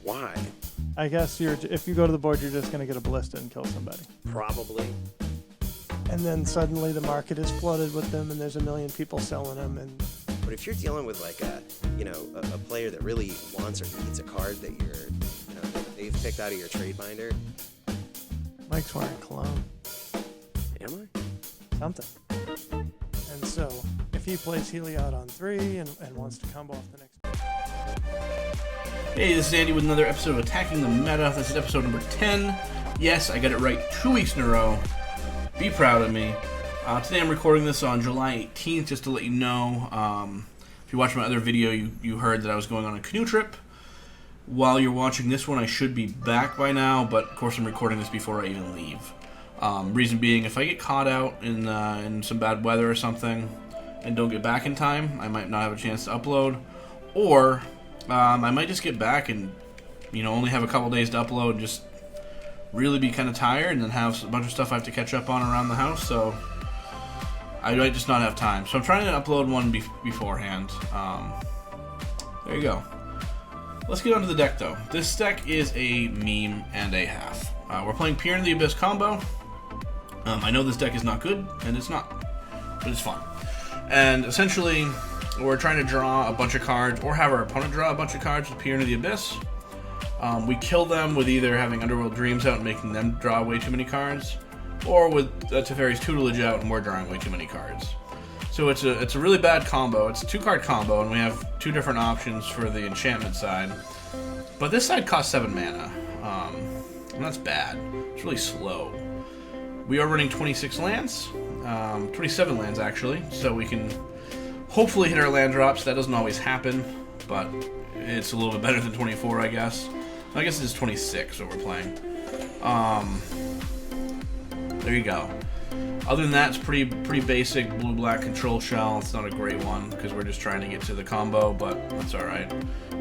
Why? I guess if you go to the board, you're just going to get a ballista and kill somebody. Probably. And then suddenly the market is flooded with them, and there's a million people selling them. And But if you're dealing with like a player that really wants or needs a card that that they've picked out of your trade binder. Mike's wearing cologne. Am I? Something. And so, if he plays Heliod on 3 and wants to combo off the next. Hey, this is Andy with another episode of Attacking the Meta. This is episode number 10. Yes, I got it right 2 weeks in a row. Be proud of me. Today I'm recording this on July 18th, just to let you know. If you watched my other video, you heard that I was going on a canoe trip. While you're watching this one, I should be back by now, but of course I'm recording this before I even leave. Reason being, if I get caught out in some bad weather or something and don't get back in time, I might not have a chance to upload. Or I might just get back and only have a couple days to upload and just really be kind of tired and then have a bunch of stuff I have to catch up on around the house, so I might just not have time. So I'm trying to upload one beforehand. There you go. Let's get onto the deck, though. This deck is a meme and a half. We're playing Peer into the Abyss combo. I know this deck is not good, and it's not, but it's fun. And essentially, we're trying to draw a bunch of cards, or have our opponent draw a bunch of cards with Peer into the Abyss. We kill them with either having Underworld Dreams out and making them draw way too many cards, or with Teferi's Tutelage out and we're drawing way too many cards. So it's a really bad combo. It's a 2-card combo, and we have 2 different options for the enchantment side. But this side costs 7 mana, and that's bad. It's really slow. We are running 26 lands, 27 lands actually, so we can hopefully hit our land drops. That doesn't always happen, but it's a little bit better than 24, I guess. I guess it's 26 what we're playing. There you go. Other than that, it's pretty basic blue-black control shell. It's not a great one because we're just trying to get to the combo, but that's alright.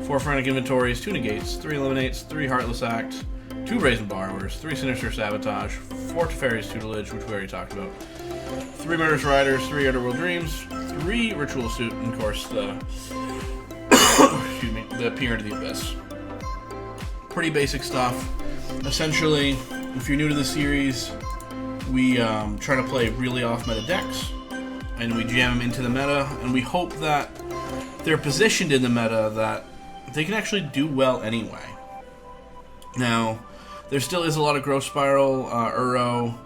4 frantic inventories, 2 negates, 3 eliminates, 3 heartless act, 2 brazen borrowers, 3 sinister sabotage, 4 Teferi's tutelage, which we already talked about, 3 murderous riders, 3 underworld dreams, 3 ritual suit, and of course the excuse me, the Peer into the Abyss. Pretty basic stuff. Essentially, if you're new to the series, we try to play really off-meta decks, and we jam them into the meta, and we hope that they're positioned in the meta that they can actually do well anyway. Now, there still is a lot of Growth Spiral, Uro,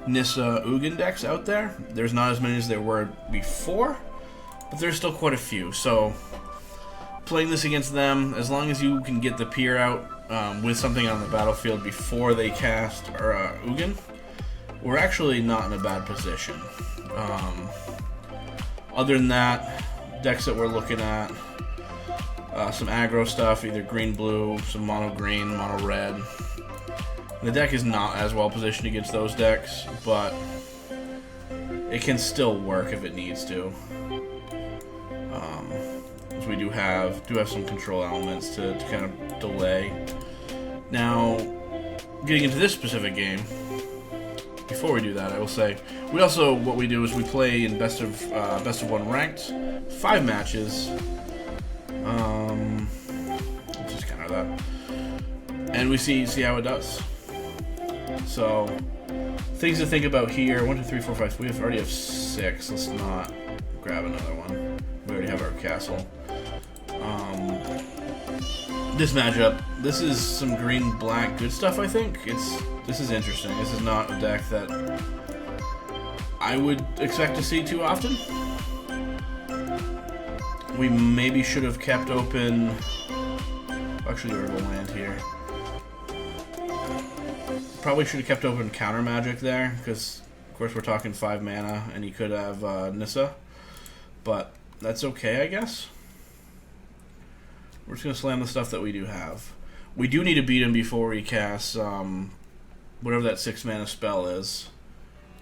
Nissa, Ugin decks out there. There's not as many as there were before, but there's still quite a few, so playing this against them, as long as you can get the Peer out with something on the battlefield before they cast Ugin, we're actually not in a bad position. Other than that, decks that we're looking at, some aggro stuff, either green-blue, some mono-green, mono-red. The deck is not as well positioned against those decks, but it can still work if it needs to. So we do have some control elements to kind of delay. Now, getting into this specific game, before we do that, I will say what we do is we play in best of 1 ranked, 5 matches. It's just kind of that, and we see how it does. So things to think about here: 1, 2, 3, 4, 5. We already have 6. Let's not grab another one. We already have our castle. This matchup, this is some green-black good stuff, I think. This is interesting. This is not a deck that I would expect to see too often. We maybe should have kept open... Actually, we're going to land here. Probably should have kept open Counter Magic there, because, of course, we're talking 5 mana, and he could have Nissa. But that's okay, I guess. We're just going to slam the stuff that we do have. We do need to beat him before we cast whatever that 6 mana spell is.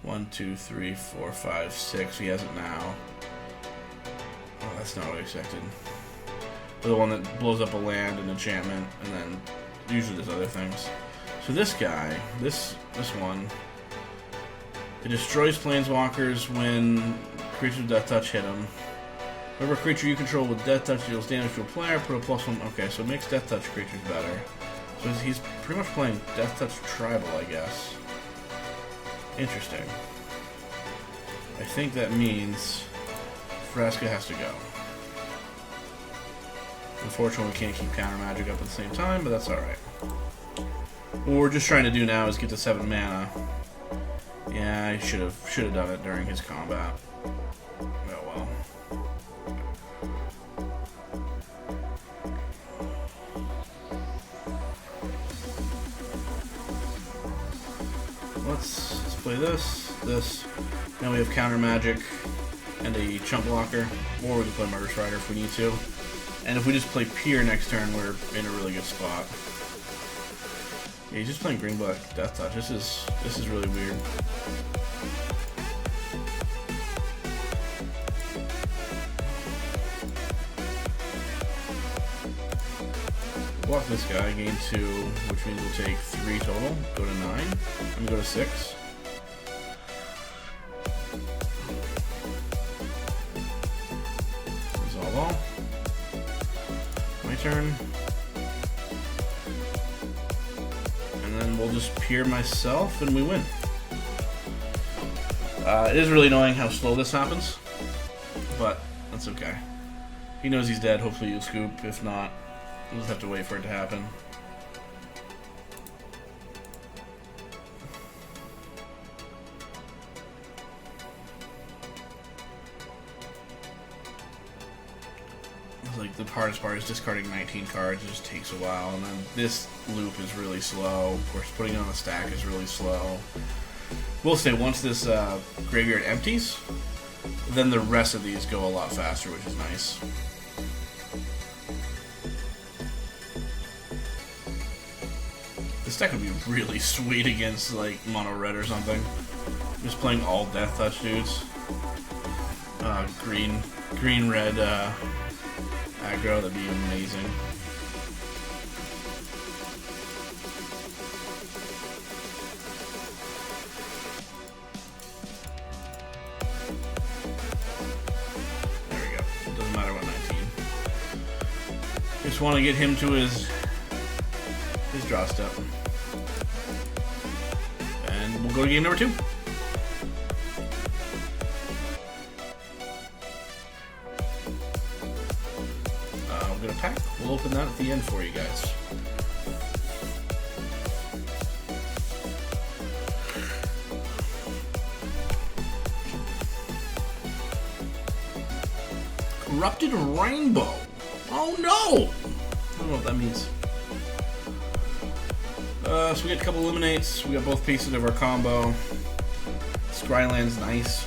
1, 2, 3, 4, 5, 6. He has it now. Oh, that's not what I expected. But the one that blows up a land and enchantment, and then usually there's other things. So this guy, this one, it destroys planeswalkers when creatures with death touch hit him. Whatever creature you control with Death Touch deals damage to a player, put a +1. Okay, so it makes Death Touch creatures better. So he's pretty much playing Death Touch Tribal, I guess. Interesting. I think that means Vraska has to go. Unfortunately, we can't keep Counter Magic up at the same time, but that's alright. What we're just trying to do now is get to 7 mana. Yeah, I should have done it during his combat. Oh well. Let's play this. Now we have Counter Magic and a Chump Blocker, or we can play Murder Strider if we need to. And if we just play Pier next turn, we're in a really good spot. Yeah, he's just playing Green Black Death Touch. This is really weird. Block this guy, gain 2, which means we'll take 3 total. Go to 9. I'm gonna go to 6. Resolve all. My turn. And then we'll just Pier myself and we win. It is really annoying how slow this happens, but that's okay. He knows he's dead. Hopefully you'll scoop. If not, we'll just have to wait for it to happen. Like the hardest part is discarding 19 cards. It just takes a while, and then this loop is really slow. Of course, putting it on the stack is really slow. We'll say once this graveyard empties, then the rest of these go a lot faster, which is nice. This deck would be really sweet against like mono red or something. Just playing all Death Touch dudes. Green red aggro, that'd be amazing. There we go. It doesn't matter what 19. Just want to get him to his draw step. And we'll go to game number 2. I'm going to pack. We'll open that at the end for you guys. Corrupted Rainbow. Oh no! I don't know what that means. So we get a couple eliminates. We got both pieces of our combo. Scryland's nice.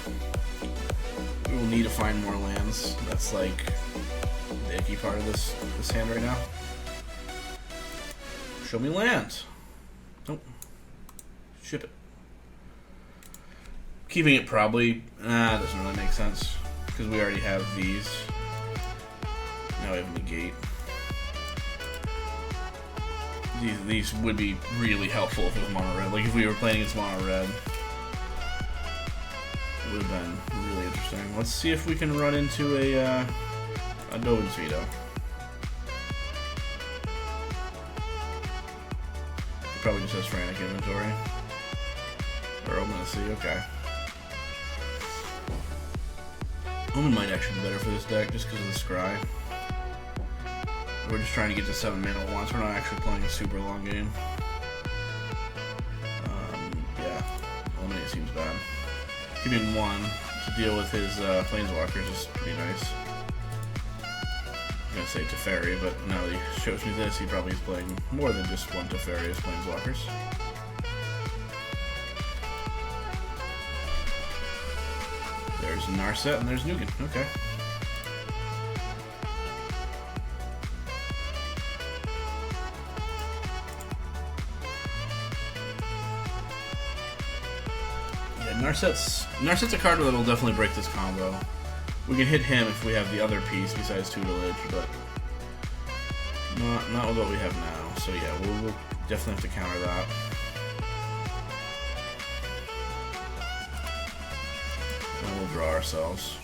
We will need to find more lands. That's like the icky part of this hand right now. Show me land. Nope. Ship it. Keeping it probably doesn't really make sense because we already have these. Now we have negate. These would be really helpful if it was mono red. Like if we were playing against mono red, it would have been really interesting. Let's see if we can run into a Dovin's Veto. It probably just has Frantic Inventory. Or Omen to see, okay. Omen might actually be better for this deck just because of the Scry. We're just trying to get to 7 mana at once. We're not actually playing a super long game. Yeah, Eliminate seems bad. Keeping 1 to deal with his Planeswalkers is pretty nice. I'm gonna say Teferi, but now that he shows me this, he probably is playing more than just 1 Teferi as Planeswalkers. There's Narset and there's Nukin. Okay. Narset's a card that'll definitely break this combo. We can hit him if we have the other piece besides Tutelage, but not with what we have now. So yeah, we'll definitely have to counter that. And we'll draw ourselves.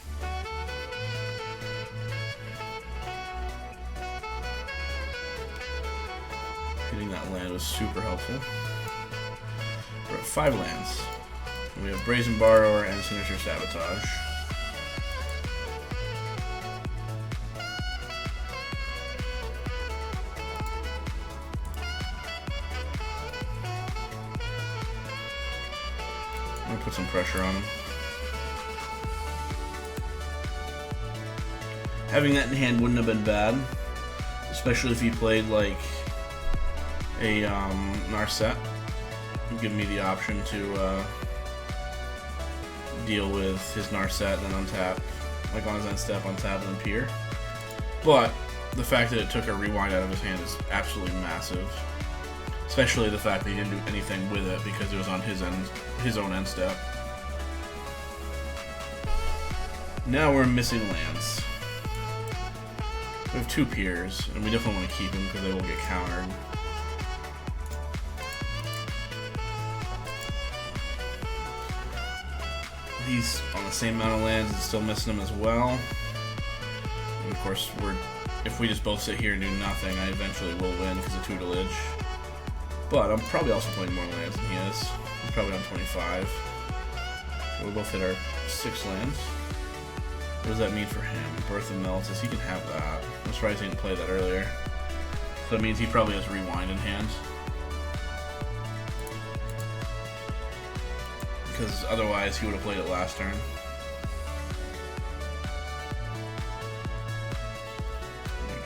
Hitting that land was super helpful. We're at 5 lands. We have Brazen Borrower and Sinister Sabotage. I'm gonna put some pressure on him. Having that in hand wouldn't have been bad, especially if he played like a Narset. It'd give me the option to deal with his Narset and then untap, like on his end step, untap and then peer. But the fact that it took a rewind out of his hand is absolutely massive. Especially the fact that he didn't do anything with it because it was on his own end step. Now we're missing lands. We have 2 peers, and we definitely want to keep them because they will get countered. He's on the same amount of lands and still missing them as well. And of course, if we just both sit here and do nothing, I eventually will win because of tutelage. But I'm probably also playing more lands than he is. He's probably on 25. We'll both hit our 6 lands. What does that mean for him? Birth of Meltus, he can have that. I'm surprised he didn't play that earlier. So that means he probably has Rewind in hand. Because otherwise he would have played it last turn.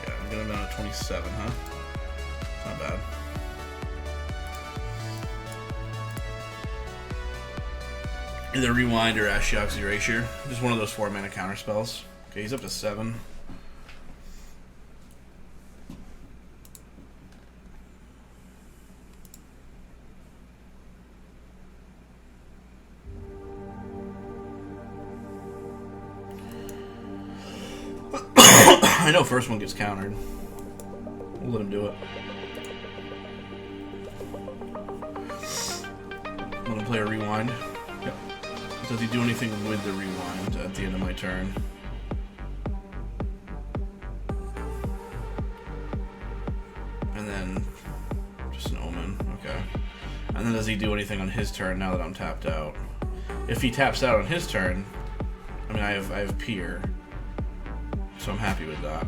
Okay, I'm gonna down to 27, huh? Not bad. Either Rewind or Ashiok's Erasure. Just one of those 4-mana counter spells. Okay, he's up to 7. I know first one gets countered. We'll let him do it. Let him play a Rewind. Yep. Does he do anything with the Rewind at the end of my turn? And then just an Omen, okay. And then does he do anything on his turn now that I'm tapped out? If he taps out on his turn, I mean I have Peer, so I'm happy with that.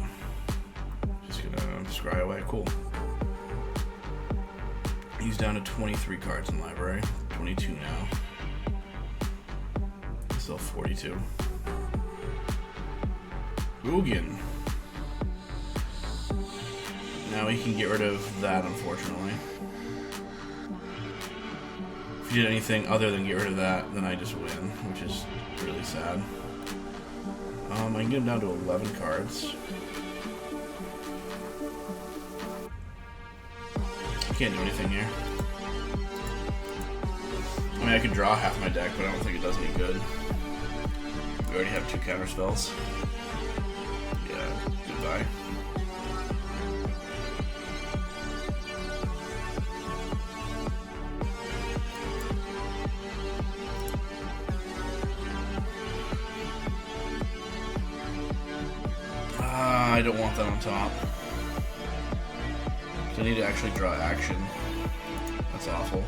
Just gonna scry away, cool. He's down to 23 cards in library, 22 now. Still 42. Ugin. Now he can get rid of that, unfortunately. If he did anything other than get rid of that, then I just win, which is really sad. I can get him down to 11 cards. I can't do anything here. I mean, I could draw half my deck, but I don't think it does any good. We already have 2 counter spells. Yeah, goodbye. I don't want that on top. So I need to actually draw action. That's awful.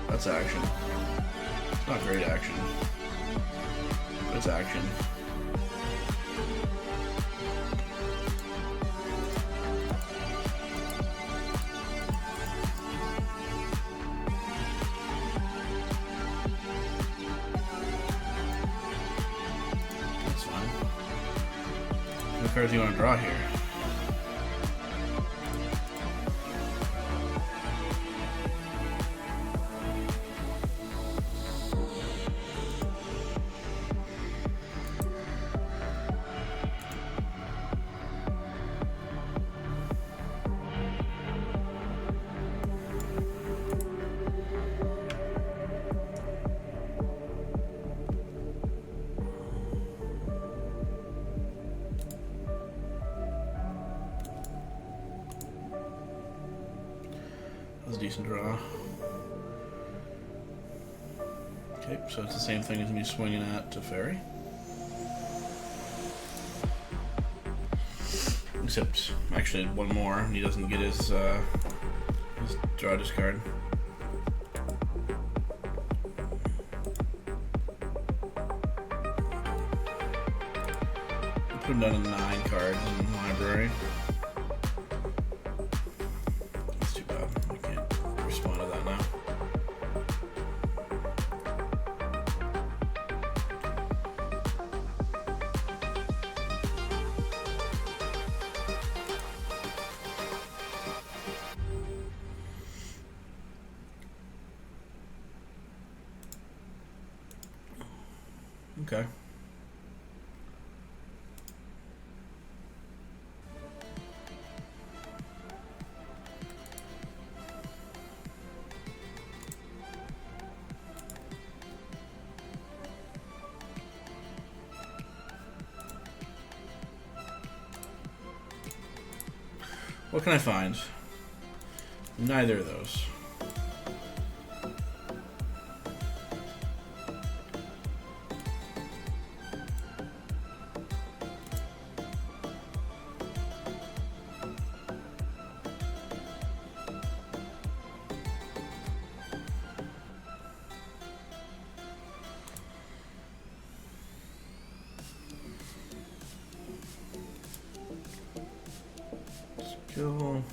That's action. It's not great action, but it's action. That's fine. What cards do you want to draw here? That's a decent draw. Okay, so it's the same thing as me swinging at Teferi. except actually one more, and he doesn't get his draw discard. Put him down to 9 cards in the library. That's too bad. I can't respond to that now. Okay. What can I find? Neither of those. Skill.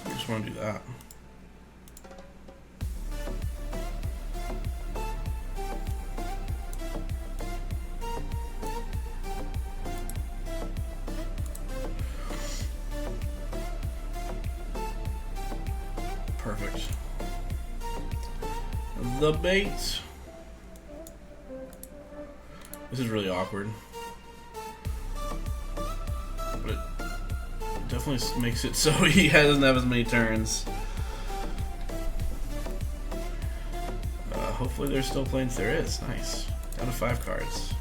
I just want to do that. Perfect. The bait. This is really awkward. But it definitely makes it so he doesn't have as many turns. Hopefully there's still planes. There is. Nice. Down to 5 cards.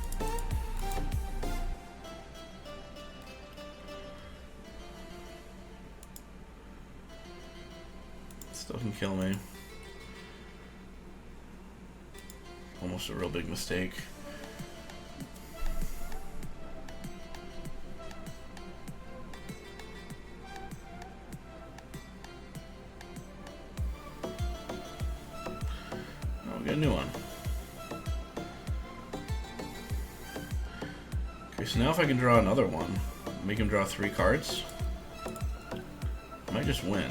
Still can kill me. Almost a real big mistake. Oh, we got a new one. Okay, so now if I can draw another one, make him draw 3 cards, I might just win.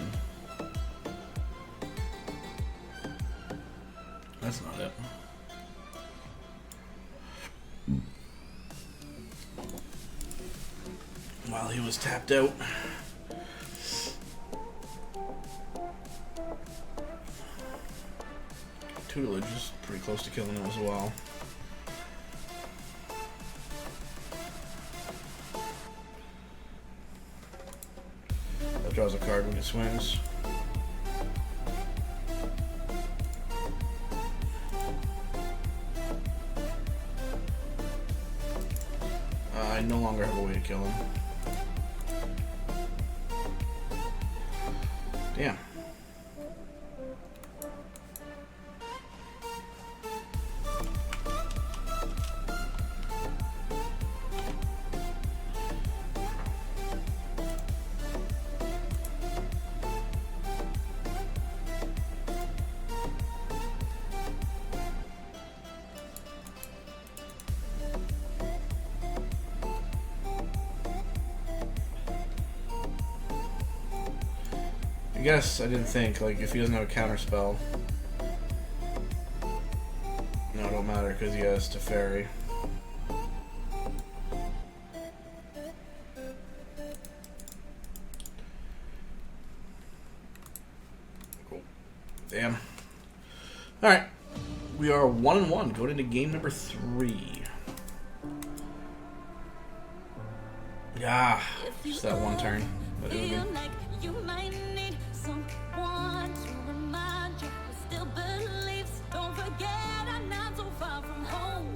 That's not it. While he was tapped out. Tutelage is pretty close to killing him as well. That draws a card when it swings. I no longer have a way to kill him. Damn. I guess I didn't think, like, if he doesn't have a counter spell. No, it don't matter because he has Teferi. Cool. Damn. Alright. We are 1-1 going into game number 3. Yeah, just that one turn. But it would be. You might need someone to remind you who still believes. Don't forget I'm not so far from home.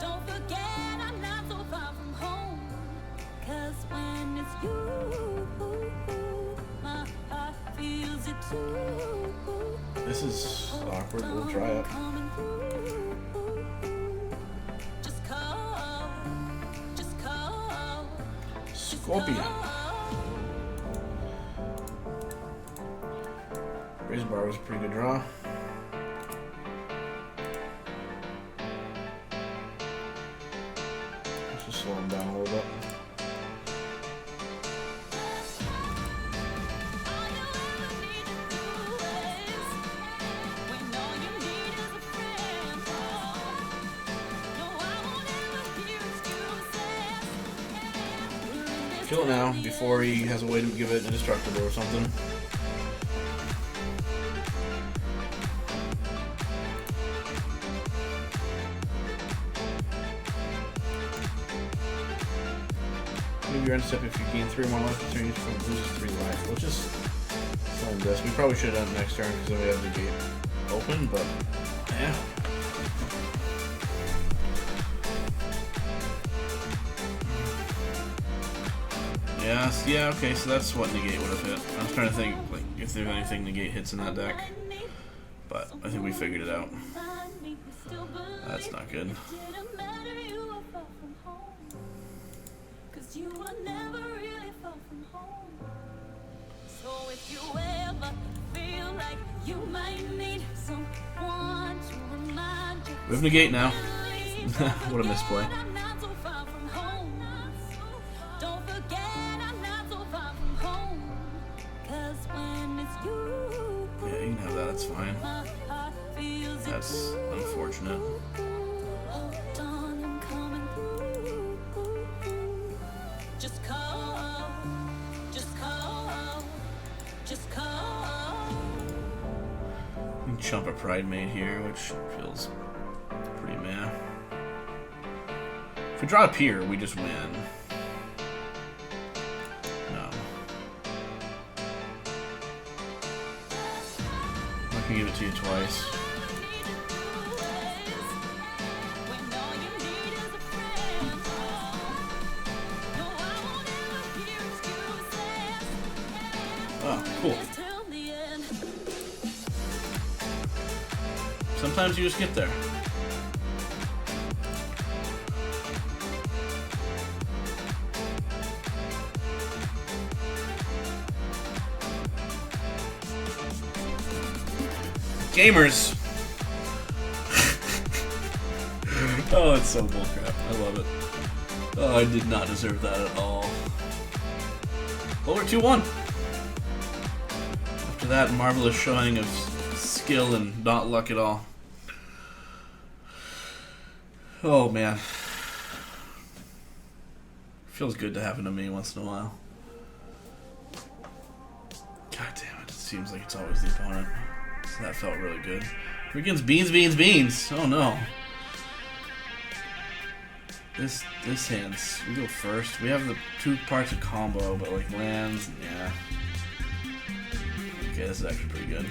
Don't forget I'm not so far from home. 'Cause when it's you, my heart feels it too. This is awkward. We'll try it. Scorpion. Razor Bar was a pretty good draw. Let's just slow him down a little bit. Kill it now before he has a way to give it indestructible or something. Maybe your end step if you gain 3 more life, the turn you loses 3 life. Let's just slam this. We probably should have done it next turn because then we have the gate open, but yeah. Yes, yeah, okay, so that's what negate would have hit. I was trying to think like if there's anything negate hits in that deck. But I think we figured it out. That's not good. We have negate now. What a misplay. Yeah, you can have that, that's fine. That's unfortunate. You can chump a Pride Mate here, which feels pretty meh. If we draw a Pier, we just win. No. I can give it to you twice. Oh, cool. Sometimes you just get there. Gamers! Oh, it's so bullcrap. I love it. Oh, I did not deserve that at all. Well, we're 2-1. After that marvelous showing of skill and not luck at all. Oh, man. Feels good to happen to me once in a while. God damn it. It seems like it's always the opponent. So that felt really good. Freaking beans. Oh no. This hand's, we go first. We have the 2 parts of combo, but like lands, yeah. Okay, this is actually pretty good.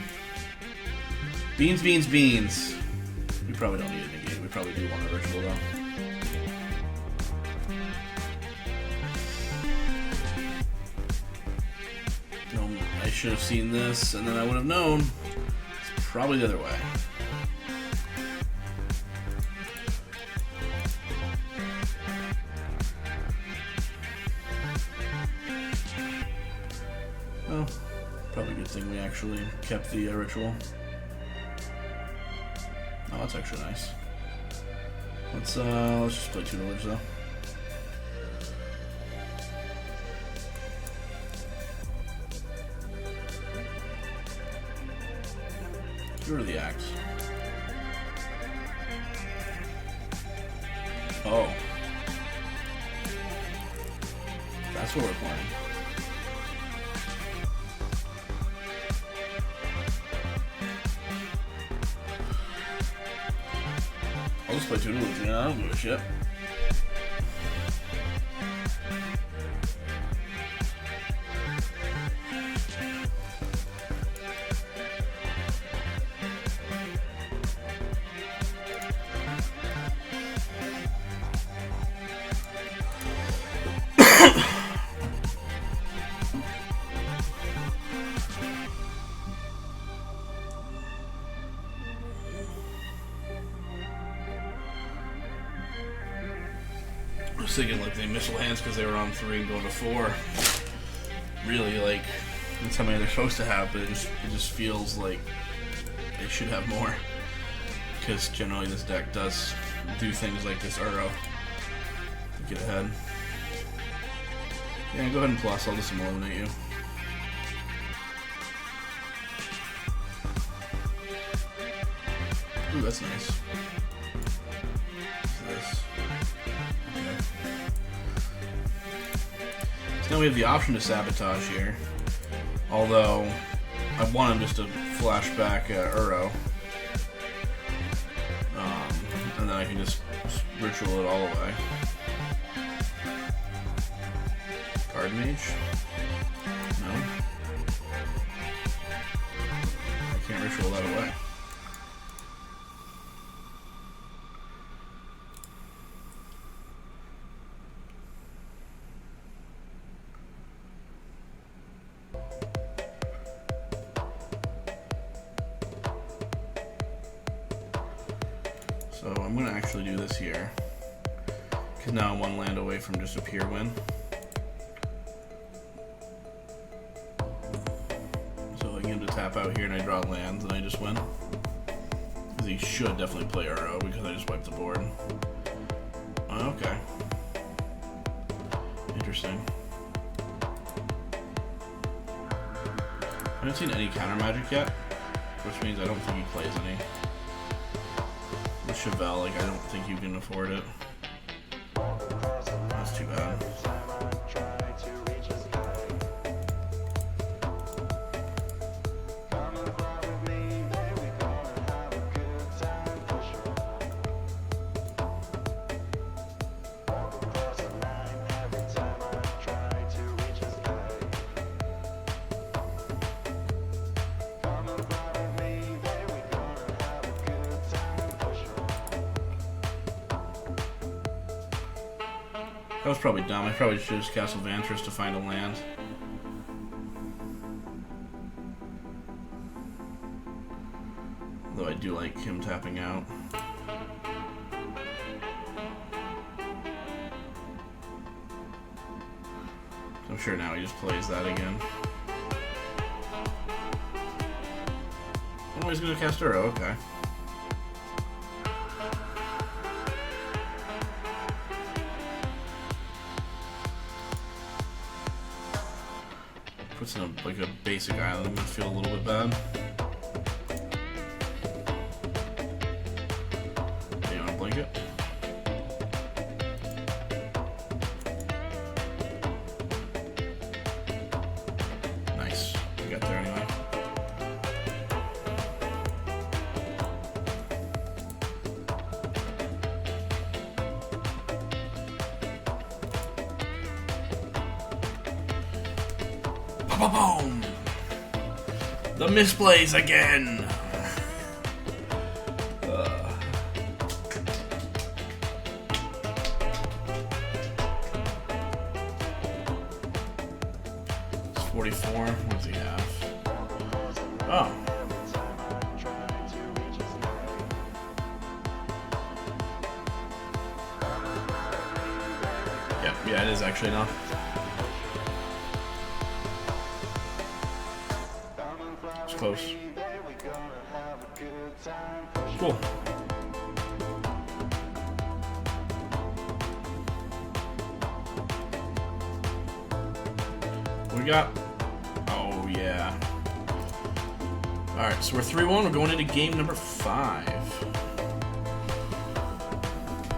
Beans. We probably don't need it in the game. We probably do want a ritual though. I should have seen this, and then I would have known. It's probably the other way. Well, probably a good thing we actually kept the ritual. Oh, that's actually nice. Let's just play tutelage though. Get rid of the axe. Oh. That's what we're playing. I'll just play tutelage, yeah, I don't give a shit. was thinking like they missile hands because they were on 3 and going to 4. Really, like, that's how many they're supposed to have, but it just feels like they should have more. Because generally this deck does do things like this Uro to get ahead. Yeah, go ahead and plus, I'll just eliminate you. Ooh, that's nice. What's this? Okay. So now we have the option to sabotage here. Although, I want him just to flashback Uro. And then I can just ritual it all away. Card Mage? No. I can't ritual that away. So I'm going to actually do this here, because now I'm 1 land away from just a pure win. So I get him to tap out here and I draw lands and I just win. Because he should definitely play Uro because I just wiped the board. Okay. Interesting. I haven't seen any counter magic yet, which means I don't think he plays any. With Chevelle, like, I don't think you can afford it. That's too bad. That was probably dumb. I probably should have just Castle Vantress to find a land. Though I do like him tapping out. I'm sure now he just plays that again. Oh, he's gonna cast Uro, okay. Puts in like a basic island, I'm gonna feel a little bit bad. Okay, you wanna blink it? Nice. We got there anyway. Boom! The misplays again! It's 44. What does he have? Oh. Yeah, it is actually enough. Close. Cool. What we got? Oh, yeah. Alright, so we're 3-1. We're going into game number 5.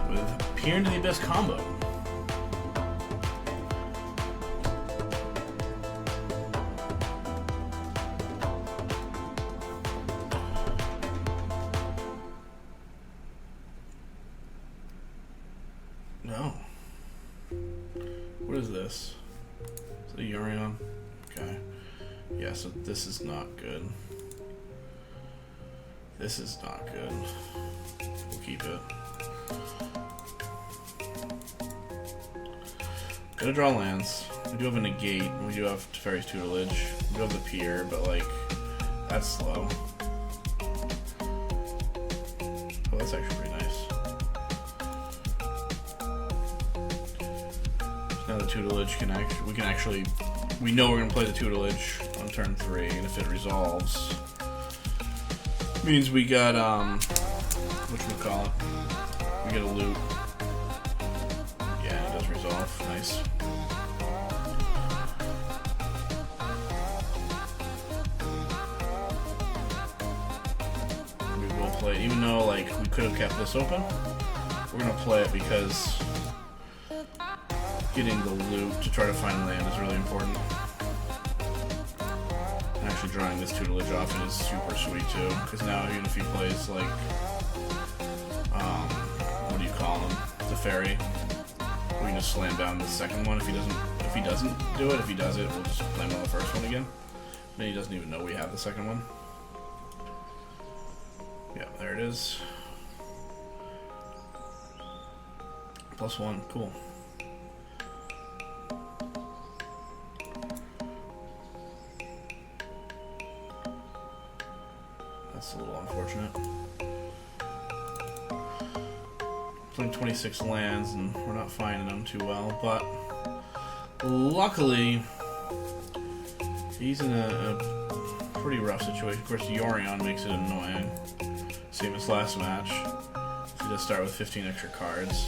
With Peer into the Abyss combo. No. What is this? Is it a Yorion? Okay. Yeah, so this is not good. This is not good. We'll keep it. Gotta draw lands. We do have a negate. We do have Teferi's Tutelage. We do have the Pier, but like, that's slow. Oh, that's actually pretty nice. Now the tutelage we know we're gonna play the tutelage on turn 3, and if it resolves, means we got whatchamacallit, we get a loot. Yeah, it does resolve. Nice. We will play it, even though like we could have kept this open. We're gonna play it because getting the loot to try to find land is really important. And actually drawing this tutelage off it is super sweet too, because now even if he plays like, what do you call him? The fairy. We can just slam down the second one if he doesn't do it. If he does it, we'll just slam on the first one again. Then he doesn't even know we have the second one. Yeah, there it is. +1, cool. That's a little unfortunate. Playing 26 lands and we're not finding them too well, but luckily he's in a pretty rough situation. Of course, Yorion makes it annoying. Same as last match. He does start with 15 extra cards.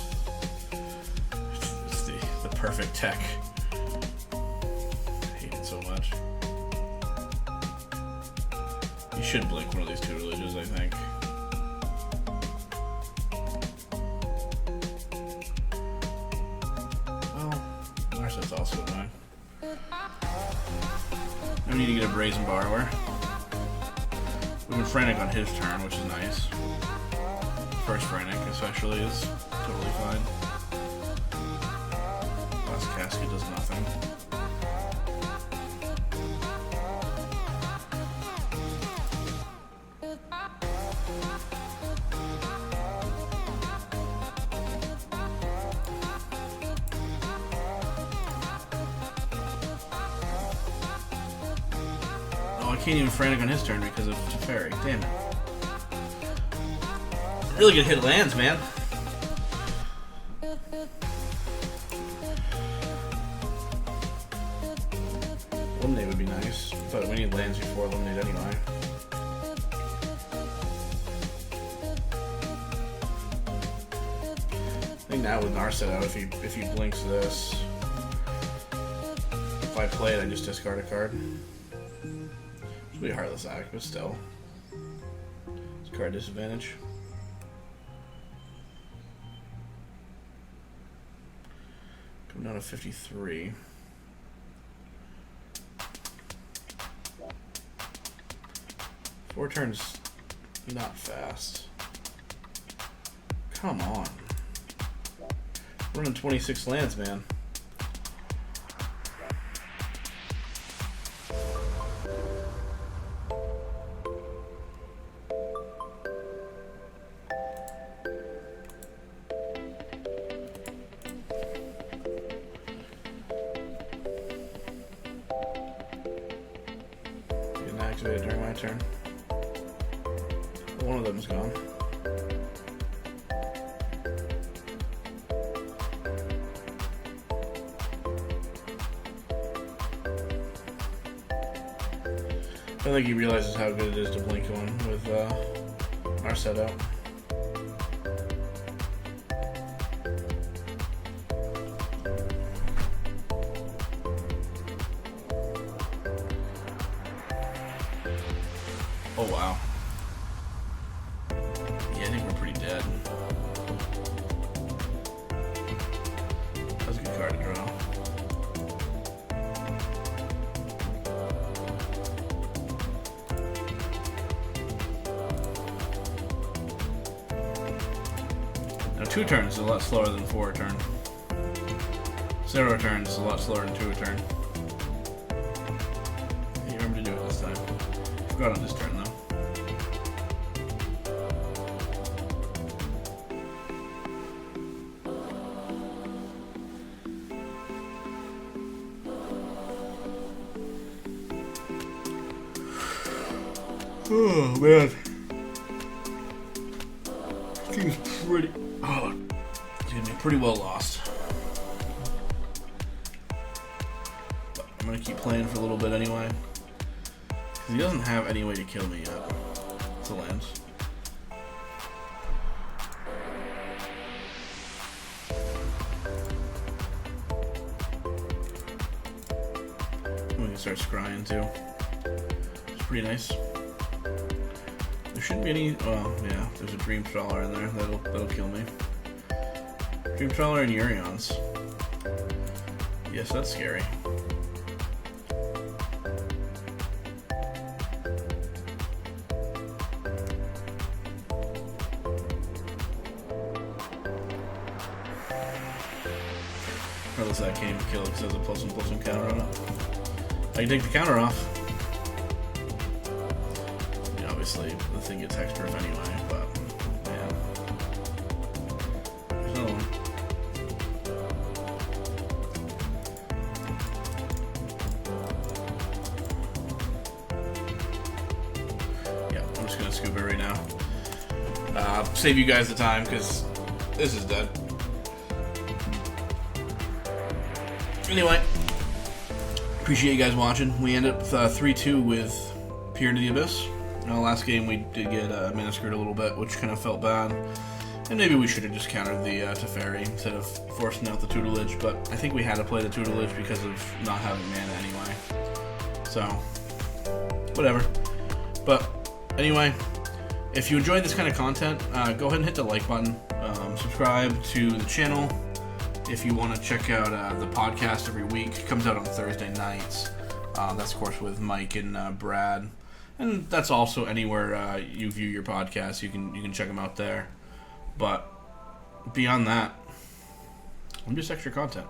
It's the perfect tech. I hate it so much. You should blink one of these tutelages, I think. Well, Narset's also annoying. Now we need to get a Brazen Borrower. We've been Frantic on his turn, which is nice. First Frantic, especially, is totally fine. Last Casket does nothing. Oh, I can't even Frantic on his turn because of Teferi. Damn it. Really good hit lands, man. Eliminate would be nice, but we need lands before Eliminate anyway. I think now with Narset out, if he blinks this, if I play it, I just discard a card. It's be a Heartless Act, but still. It's card disadvantage. Coming down to 53. Four turns, not fast. Come on. Running 26 lands, man. Getting activated during my turn. One of them's gone. I don't think he realizes how good it is to blink one with our setup. Oh wow. Yeah, I think we're pretty dead. That's a good card to draw. Now 2 turns is a lot slower than 4 turn. 0 turns is a lot slower than 2 turn. You remember to do it this time. Forgot on this turn though. Oh man, this team's pretty. Oh, excuse me, pretty well lost. going to keep playing for a little bit anyway. Because he doesn't have any way to kill me yet. It's a land. We can start scrying too. It's pretty nice. There shouldn't be any. Well, yeah, there's a Dream Trawler in there. That'll kill me. Dream Trawler and Urions. Yes, that's scary. Regardless, that can't even kill it because it has a +1/+1 counter on it. I can take the counter off. Yeah, obviously, the thing gets hexproof anyway, but yeah. There's another one. Yeah, I'm just gonna scoop it right now. Save you guys the time because this is dead. Anyway, appreciate you guys watching. We ended up 3-2 with Peer into the Abyss. Last game we did get mana screwed a little bit, which kind of felt bad. And maybe we should have just countered the Teferi instead of forcing out the tutelage, but I think we had to play the tutelage because of not having mana anyway. So, whatever. But, anyway, if you enjoyed this kind of content, go ahead and hit the like button. Subscribe to the channel. If you want to check out the podcast every week, it comes out on Thursday nights. That's, of course, with Mike and Brad. And that's also anywhere you view your podcast. You can check them out there. But beyond that, I'm just extra content.